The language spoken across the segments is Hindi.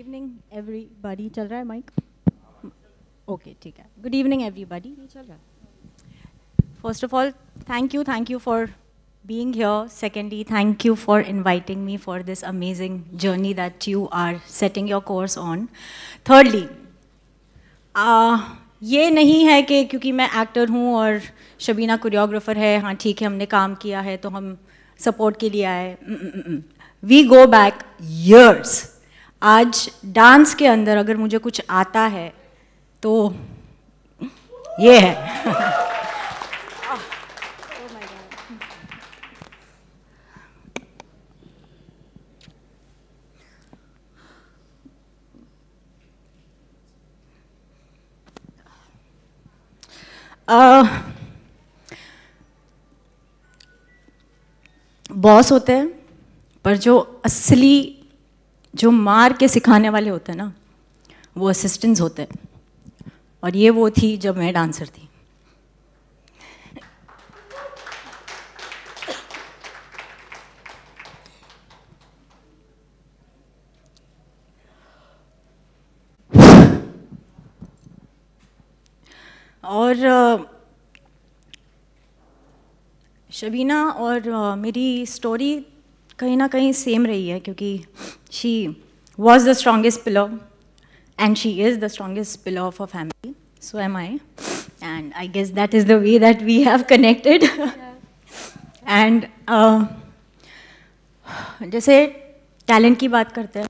इवनिंग एवरीबॉडी चल रहा है माइक ओके ठीक है गुड इवनिंग एवरीबॉडी नहीं चल रहा first of all thank you for being here. Secondly, thank you for inviting me for this amazing journey that you are setting your course on. Thirdly, ये नहीं है कि क्योंकि मैं एक्टर हूँ और शबीना कोरियोग्राफर है, हाँ ठीक है हमने काम किया है तो हम सपोर्ट के लिए आए. We go back years. आज डांस के अंदर अगर मुझे कुछ आता है तो ये है. बॉस होते हैं पर जो असली जो मार के सिखाने वाले होते हैं ना वो असिस्टेंट्स होते हैं और ये वो थी जब मैं डांसर थी. और शबीना और मेरी स्टोरी कहीं ना कहीं सेम रही है क्योंकि she was the strongest pillar and she is the strongest pillar of a family. So am I and I guess that is the way that we have connected. And जैसे टैलेंट की बात करते हैं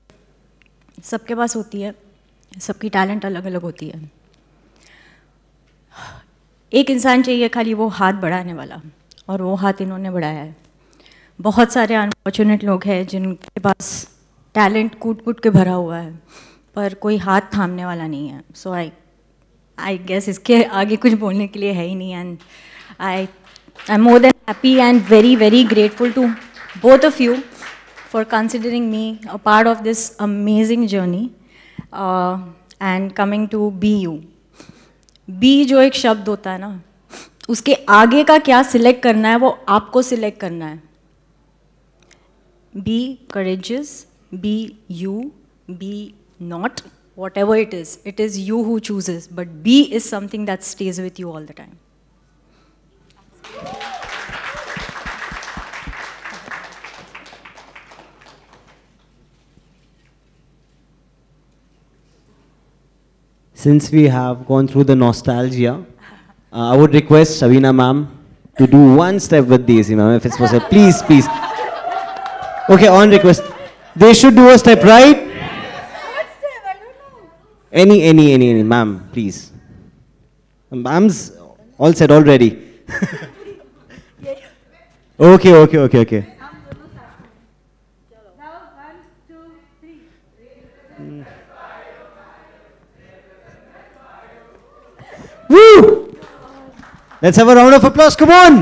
सबके पास होती है, सबकी टैलेंट अलग अलग होती है. एक इंसान चाहिए खाली वो हाथ बढ़ाने वाला और वो हाथ इन्होंने बढ़ाया है. बहुत सारे अनफॉर्चुनेट लोग हैं जिनके पास टैलेंट कूट कूट के भरा हुआ है पर कोई हाथ थामने वाला नहीं है. सो आई गेस इसके आगे कुछ बोलने के लिए है ही नहीं. And I am more than happy and very very grateful to both of you for considering me a part of this amazing journey and coming to be you. Be जो एक शब्द होता है ना उसके आगे का क्या सिलेक्ट करना है वो आपको सिलेक्ट करना है. Be courageous, be you, be not, whatever it is you who chooses, but be is something that stays with you all the time. Since we have gone through the nostalgia, I would request Shabina ma'am to do one step with Daisy ma'am, if it's possible. Please, please. Okay, on request. They should do a step, right? What step? I don't know. Any, ma'am, please. Ma'am's all said already. Okay. Woo! Let's have a round of applause. Come on.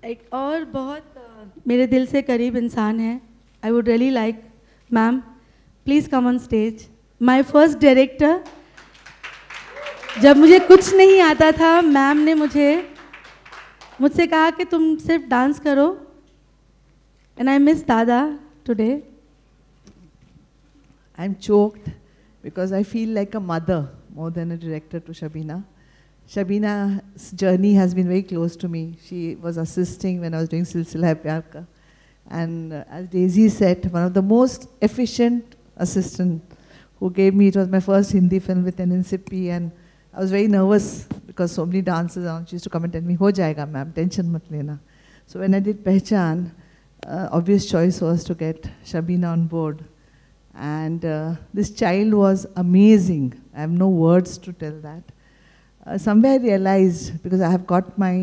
एक और बहुत मेरे दिल से करीब इंसान है. I would really like ma'am please come on stage. My first director. जब मुझे कुछ नहीं आता था मैम ने मुझसे कहा कि तुम सिर्फ डांस करो. एंड आई मिस दादा today. I'm choked because I feel like a mother more than a director to Shabina. Shabina's journey has been very close to me. She was assisting when I was doing Silsila Hai Pyar Ka. And as Daisy said, one of the most efficient assistant who gave me, it was my first Hindi film with NNCP, and I was very nervous because so many dancers around. She used to come and tell me, "Ho jayega ma'am, tension mat lena." So when I did Pehchan, obvious choice was to get Shabina on board. And this child was amazing. I have no words to tell that. Somewhere I realized, because I have got my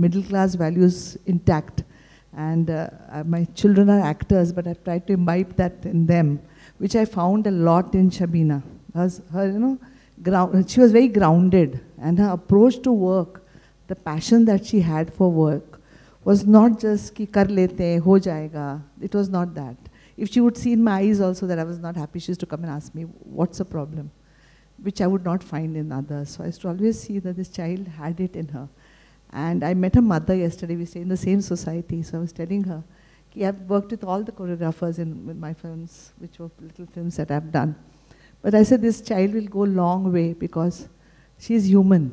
middle class values intact, and my children are actors, but I've tried to imbibe that in them, which I found a lot in Shabina. She was very grounded, and her approach to work, the passion that she had for work, was not just ki kar lete, ho jayega. It was not that. If she would see in my eyes also that I was not happy, she used to come and ask me, what's the problem? Which I would not find in others. So I used to always see that this child had it in her. And I met her mother yesterday. We stay in the same society. So I was telling her, I've worked with all the choreographers with my films, which were little films that I've done. But I said, this child will go a long way because she's human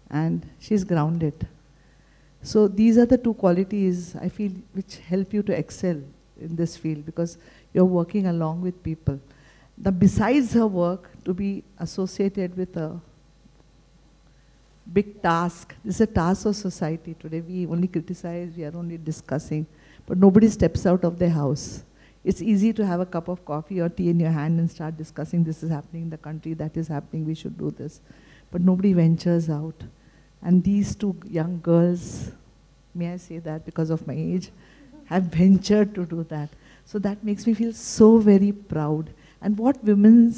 and she's grounded. So these are the two qualities I feel which help you to excel in this field, because you're working along with people. Besides her work, to be associated with a big task. This is a task of society today. We only criticize, we are only discussing, but nobody steps out of their house. It's easy to have a cup of coffee or tea in your hand and start discussing, this is happening in the country, that is happening, we should do this. But nobody ventures out. And these two young girls, may I say that because of my age, have ventured to do that. So that makes me feel so very proud. And what women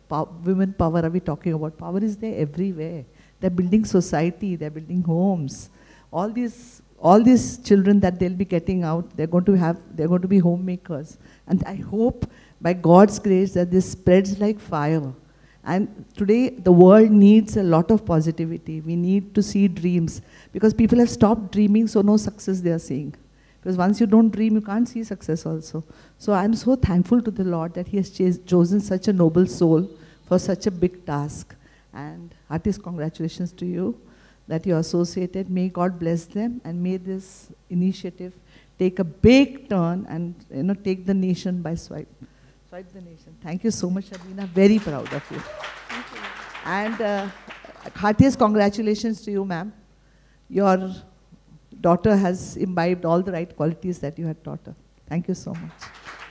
power are we talking about? Power is there everywhere. They're building society, they're building homes. All these children that they'll be getting out, they're going to be homemakers. And I hope by God's grace that this spreads like fire. And today the world needs a lot of positivity. We need to see dreams, because people have stopped dreaming, so no success they are seeing. Because once you don't dream, you can't see success also. So I'm so thankful to the Lord that He has chosen such a noble soul for such a big task. And heartiest congratulations to you that you're associated. May God bless them, and may this initiative take a big turn and take the nation by swipe the nation. Thank you so much, Shabina. Very proud of you. Thank you. And heartiest congratulations to you, ma'am. Your daughter has imbibed all the right qualities that you had taught her. Thank you so much.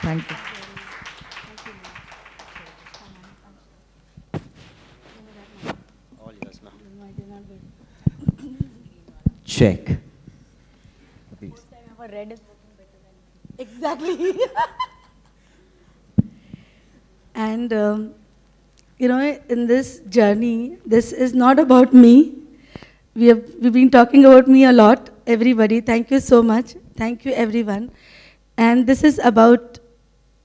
Thank you. All yours, ma'am. Check. Exactly. And in this journey, this is not about me. We've been talking about me a lot. Everybody, thank you so much. Thank you, everyone. And this is about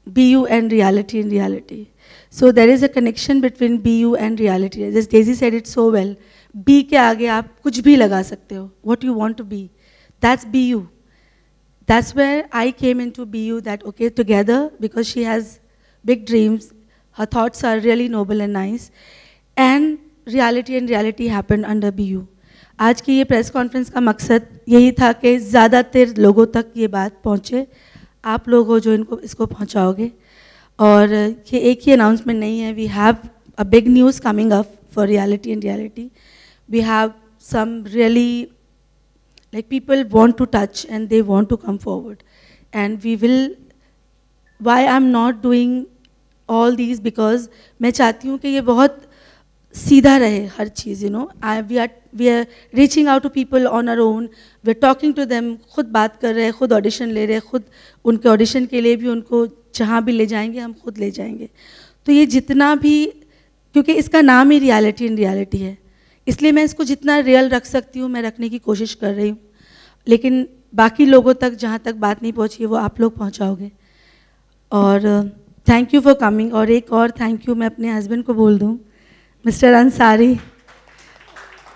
BU and reality in reality. So there is a connection between BU and reality. As Daisy said it so well. B के आगे आप कुछ भी लगा सकते हो. What you want to be. That's BU. That's where I came into BU, that okay, together, because she has big dreams, her thoughts are really noble and nice, and reality happened under BU. आज की ये प्रेस कॉन्फ्रेंस का मकसद यही था कि ज़्यादातर लोगों तक ये बात पहुँचे. आप लोग हो जो इसको पहुँचाओगे. और ये एक ही अनाउंसमेंट नहीं है. We have a big news coming up for reality in reality. We have some really like people want to touch and they want to come forward, and we will. Why I'm not doing all these, because मैं चाहती हूँ कि ये बहुत सीधा रहे हर चीज़. We are reaching out to people on our own. We are talking to them. खुद बात कर रहे हैं, खुद ऑडिशन ले रहे हैं, खुद उनके ऑडिशन के लिए भी उनको जहाँ भी ले जाएंगे हम खुद ले जाएंगे. तो ये जितना भी, क्योंकि इसका नाम ही रियलिटी इन रियलिटी है, इसलिए मैं इसको जितना रियल रख सकती हूँ मैं रखने की कोशिश कर रही हूँ. लेकिन बाकी लोगों तक जहाँ तक बात नहीं पहुँची है वो आप लोग पहुँचाओगे. और थैंक यू फॉर कमिंग. और एक और थैंक यू मैं अपने हस्बैंड को बोल दूँ, mister Ansari.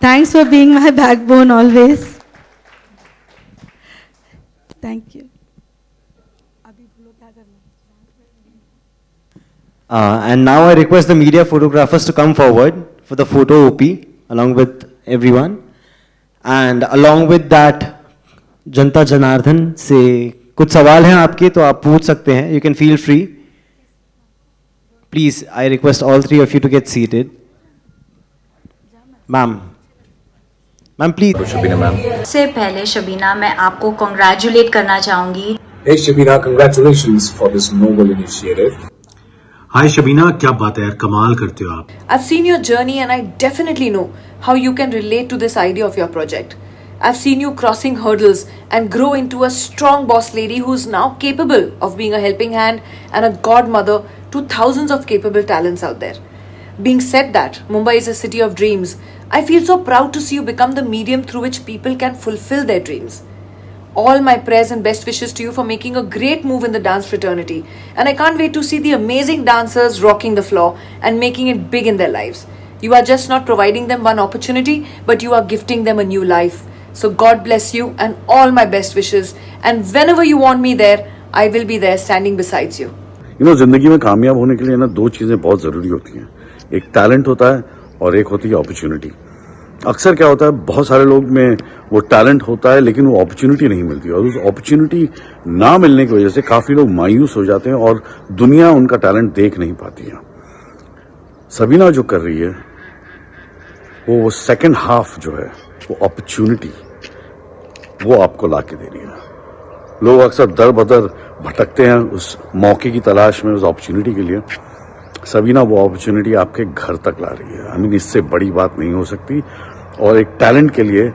Thanks for being my backbone always. Thank you. अभी बोलो क्या करना. And now I request the media photographers to come forward for the photo OP along with everyone. And along with that, जनता जनार्दन से कुछ सवाल हैं आपके तो आप पूछ सकते हैं. You can feel free. Please, I request all three of you to get seated. Ma'am, please. Shabina ma'am. से पहले शबीना मैं आपको congratulate करना चाहूँगी. Hey Shabina, congratulations for this noble initiative. हाय शबीना, क्या बात है यार, कमाल करते हो आप. I've seen your journey and I definitely know how you can relate to this idea of your project. I've seen you crossing hurdles and grow into a strong boss lady who's now capable of being a helping hand and a godmother to thousands of capable talents out there. Being said that, Mumbai is a city of dreams. I feel so proud to see you become the medium through which people can fulfill their dreams. All my prayers and best wishes to you for making a great move in the dance fraternity, and I can't wait to see the amazing dancers rocking the floor and making it big in their lives. You are just not providing them one opportunity, but you are gifting them a new life. So God bless you and all my best wishes. And whenever you want me there, I will be there standing beside you. जिंदगी में कामयाब होने के लिए ना दो चीजें बहुत जरूरी होती हैं, एक टैलेंट होता है और एक होती है अपॉर्चुनिटी। अक्सर क्या होता है, बहुत सारे लोग में वो टैलेंट होता है लेकिन वो अपॉर्चुनिटी नहीं मिलती, और उस अपॉर्चुनिटी ना मिलने की वजह से काफी लोग मायूस हो जाते हैं और दुनिया उनका टैलेंट देख नहीं पाती है। सबीना जो कर रही है वो सेकंड हाफ जो है, वो अपॉर्चुनिटी वो आपको लाके दे रही है। लोग अक्सर दर बदर भटकते हैं उस मौके की तलाश में, उस अपॉर्चुनिटी के लिए। सबीना वो अपॉर्चुनिटी आपके घर तक ला रही है। आई मीन, इससे बड़ी बात नहीं हो सकती, और एक टैलेंट के लिए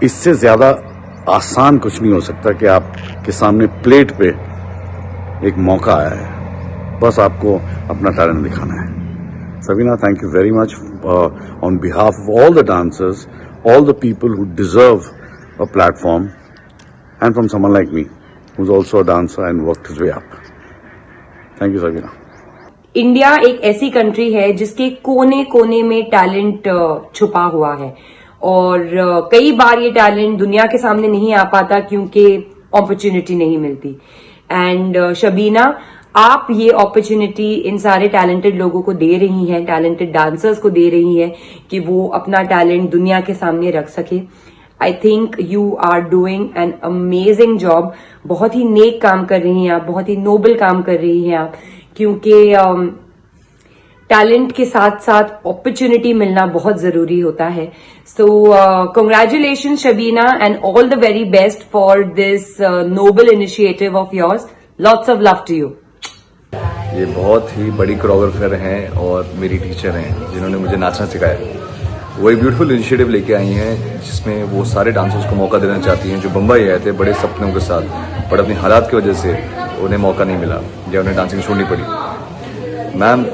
इससे ज्यादा आसान कुछ नहीं हो सकता कि आपके सामने प्लेट पे एक मौका आया है, बस आपको अपना टैलेंट दिखाना है। Sabina, thank you very much on behalf of all the dancers, all the people who deserve a platform, and from someone like me, who's also a dancer and worked his way up. Thank you, Sabina. India एक ऐसी कंट्री है जिसके कोने कोने में टैलेंट छुपा हुआ है, और कई बार ये टैलेंट दुनिया के सामने नहीं आ पाता क्योंकि अपॉर्चुनिटी नहीं मिलती। एंड शबीना, आप ये अपॉर्चुनिटी इन सारे टैलेंटेड लोगों को दे रही हैं, टैलेंटेड डांसर्स को दे रही हैं कि वो अपना टैलेंट दुनिया के सामने रख सके। I think you are doing an amazing job. बहुत ही नेक काम कर रही हैं आप, बहुत ही नोबल काम कर रही हैं आप, क्योंकि टैलेंट के साथ साथ अपॉर्चुनिटी मिलना बहुत जरूरी होता है। So congratulation Shabina, and all the very best for this noble initiative of yours. Lots of love to you. ये बहुत ही बड़ी कोरियोग्राफर हैं और मेरी टीचर हैं जिन्होंने मुझे नाचना सिखाया। वो एक ब्यूटीफुल इनिशिएटिव लेके आई हैं जिसमें वो सारे डांसर्स को मौका देना चाहती हैं जो बम्बई आए थे बड़े सपनों के साथ, बट अपनी हालात की वजह से उन्हें मौका नहीं मिला या उन्हें डांसिंग छोड़नी पड़ी। मैम,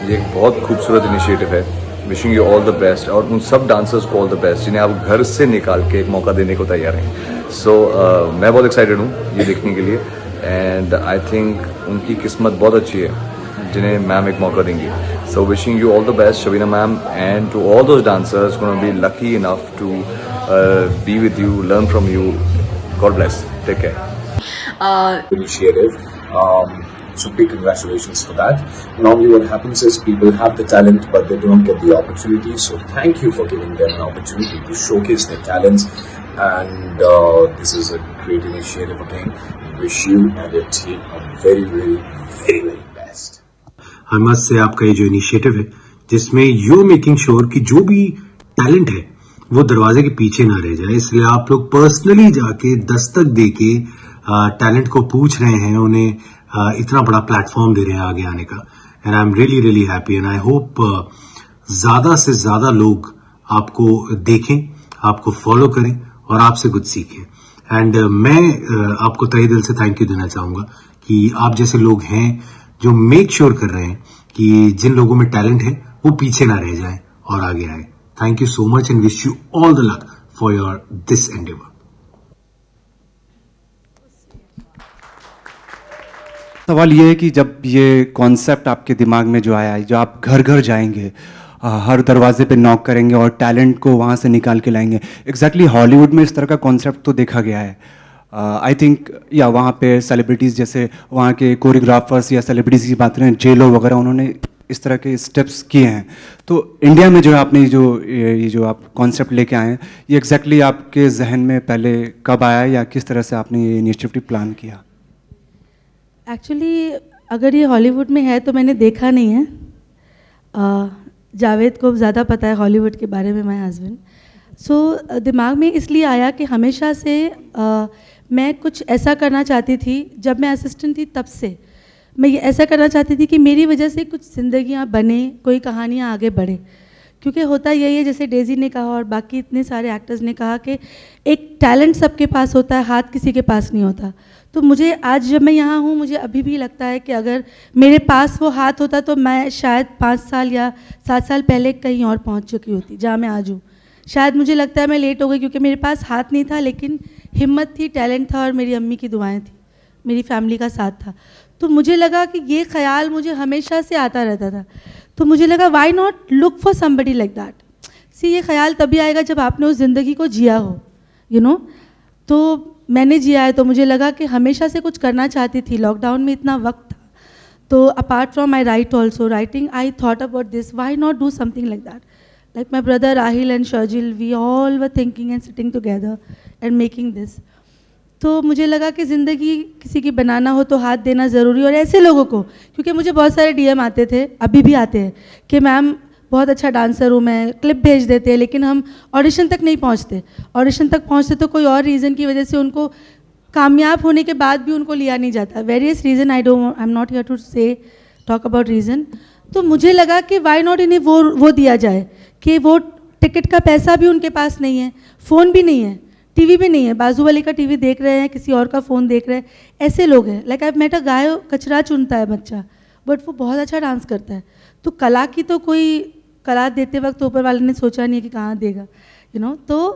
ये एक बहुत खूबसूरत इनिशिएटिव है। Wishing you all the best, और उन सब डांसर्स को ऑल द बेस्ट जिन्हें आप घर से निकाल के एक मौका देने को तैयार हैं। सो मैं बहुत एक्साइटेड हूँ ये देखने के लिए, एंड आई थिंक उनकी किस्मत बहुत अच्छी है जिन्हें मैम एक मौका देंगी। So wishing you all the best Shabina ma'am, and to all those dancers gonna be lucky enough to be with you, learn from you. God bless, take care. Initiative. So big congratulations for that. Normally what happens is people have the talent but they don't get the opportunity. So thank you for giving them an opportunity to showcase their talents. And this is a great initiative again. Wish you and your team a very, very, very, very best. I must say आपका ये जो इनिशिएटिव है जिसमें you're making sure कि जो भी टैलेंट है वो दरवाजे के पीछे ना रह जाए, इसलिए आप लोग पर्सनली जाके दस्तक देके टैलेंट को पूछ रहे हैं, उन्हें इतना बड़ा प्लेटफॉर्म दे रहे हैं आगे आने का। And I am really really happy, and I hope ज्यादा से ज्यादा लोग आपको देखें, आपको फॉलो करें और आपसे कुछ सीखें। एंड मैं आपको तहे दिल से थैंक यू देना चाहूंगा कि आप जैसे लोग हैं जो मेक श्योर कर रहे हैं कि जिन लोगों में टैलेंट है वो पीछे ना रह जाए और आगे आए। Thank you so much and wish you all the luck for your this Endeavour. सवाल ये है कि जब ये कॉन्सेप्ट आपके दिमाग में जो आया है, जो आप घर घर जाएंगे, हर दरवाजे पे नॉक करेंगे और टैलेंट को वहाँ से निकाल के लाएंगे, एग्जैक्टली हॉलीवुड में इस तरह का कॉन्सेप्ट तो देखा गया है। आई थिंक या वहाँ पे सेलिब्रिटीज़ जैसे वहाँ के कोरियोग्राफर्स या सेलिब्रिटीज़ की बात करें, जेलो वगैरह, उन्होंने इस तरह के स्टेप्स किए हैं। तो इंडिया में जो है आपने ये जो आप कॉन्सेप्ट लेके आए हैं, ये एग्जैक्टली आपके जहन में पहले कब आया या किस तरह से आपने ये इनिशिएटिव प्लान किया? एक्चुअली अगर ये हॉलीवुड में है तो मैंने देखा नहीं है। जावेद को ज़्यादा पता है हॉलीवुड के बारे में, माय हस्बैंड। सो दिमाग में इसलिए आया कि हमेशा से मैं कुछ ऐसा करना चाहती थी। जब मैं असिस्टेंट थी तब से मैं ये ऐसा करना चाहती थी कि मेरी वजह से कुछ ज़िंदगियाँ बने, कोई कहानियाँ आगे बढ़े। क्योंकि होता यही है, जैसे डेजी ने कहा और बाकी इतने सारे एक्टर्स ने कहा कि एक टैलेंट सबके पास होता है, हाथ किसी के पास नहीं होता। तो मुझे आज जब मैं यहाँ हूँ, मुझे अभी भी लगता है कि अगर मेरे पास वो हाथ होता तो मैं शायद 5 साल या 7 साल पहले कहीं और पहुँच चुकी होती जहाँ मैं आज हूँ। शायद मुझे लगता है मैं लेट हो गई क्योंकि मेरे पास हाथ नहीं था, लेकिन हिम्मत थी, टैलेंट था और मेरी अम्मी की दुआएं थी, मेरी फैमिली का साथ था। तो मुझे लगा कि ये ख्याल मुझे हमेशा से आता रहता था। तो मुझे लगा why not look for somebody like that. See ये ख्याल तभी आएगा जब आपने उस ज़िंदगी को जिया हो, यू नो. तो मैंने जिया है, तो मुझे लगा कि हमेशा से कुछ करना चाहती थी. लॉकडाउन में इतना वक्त था, तो apart from my right also writing, I thought about this, why not do something like that. Like my brother Rahil and Sharjil, we all were thinking and sitting together and making this. तो मुझे लगा कि ज़िंदगी किसी की बनाना हो तो हाथ देना ज़रूरी, और ऐसे लोगों को, क्योंकि मुझे बहुत सारे DM आते थे, अभी भी आते हैं, कि मैम बहुत अच्छा डांसर हूँ मैं, क्लिप भेज देते हैं, लेकिन हम ऑडिशन तक नहीं पहुँचते. ऑडिशन तक पहुँचते तो कोई और रीज़न की वजह से उनको कामयाब होने के बाद भी उनको लिया नहीं जाता. Various reason, I am not here to say talk about reason. तो मुझे लगा कि वाई नॉट इन्हें वो दिया जाए कि वो टिकट का पैसा भी उनके पास नहीं है, फ़ोन भी नहीं है, टीवी भी नहीं है, बाजू वाले का टीवी देख रहे हैं, किसी और का फ़ोन देख रहे हैं. ऐसे लोग हैं. लाइक आई मेट अ गाय, कचरा चुनता है बच्चा, बट वो बहुत अच्छा डांस करता है. तो कला की तो कोई, कला देते वक्त ऊपर वाले ने सोचा नहीं कि कहाँ देगा, यू नो. तो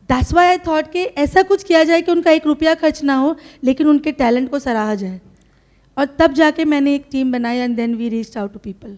दैट्स वाई आई थॉट कि ऐसा कुछ किया जाए कि उनका 1 रुपया खर्च ना हो, लेकिन उनके टैलेंट को सराहा जाए. और तब जाके मैंने एक टीम बनाई, and then we reached out to people.